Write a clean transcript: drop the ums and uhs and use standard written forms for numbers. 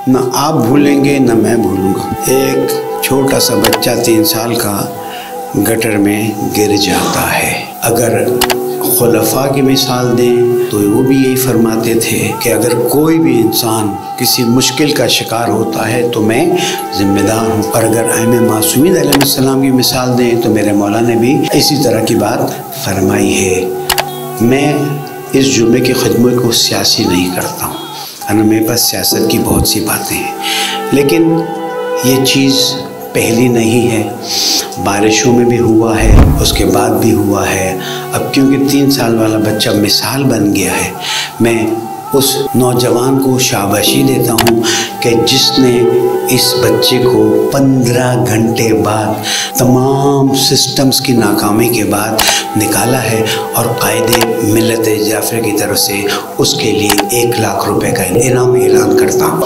न आप भूलेंगे न मैं भूलूंगा। एक छोटा सा बच्चा 3 साल का गटर में गिर जाता है। अगर खुलफा की मिसाल दें तो वो भी यही फरमाते थे कि अगर कोई भी इंसान किसी मुश्किल का शिकार होता है तो मैं ज़िम्मेदार हूँ। और अगर आइम मासूमीन अलैहिस्सलाम की मिसाल दें तो मेरे मौला ने भी इसी तरह की बात फरमाई है। मैं इस जुम्मे की खिदमत को सियासी नहीं करता हूँ, और मेरे पास सियासत की बहुत सी बातें हैं, लेकिन ये चीज़ पहली नहीं है, बारिशों में भी हुआ है, उसके बाद भी हुआ है। अब क्योंकि 3 साल वाला बच्चा मिसाल बन गया है, मैं उस नौजवान को शाबाशी देता हूँ कि जिसने इस बच्चे को 15 घंटे बाद तमाम सिस्टम्स की नाकामी के बाद निकाला है और कायदे मिल्लत जाफ़र की तरफ से उसके लिए 1 लाख रुपए का इनाम ऐलान करता हूँ।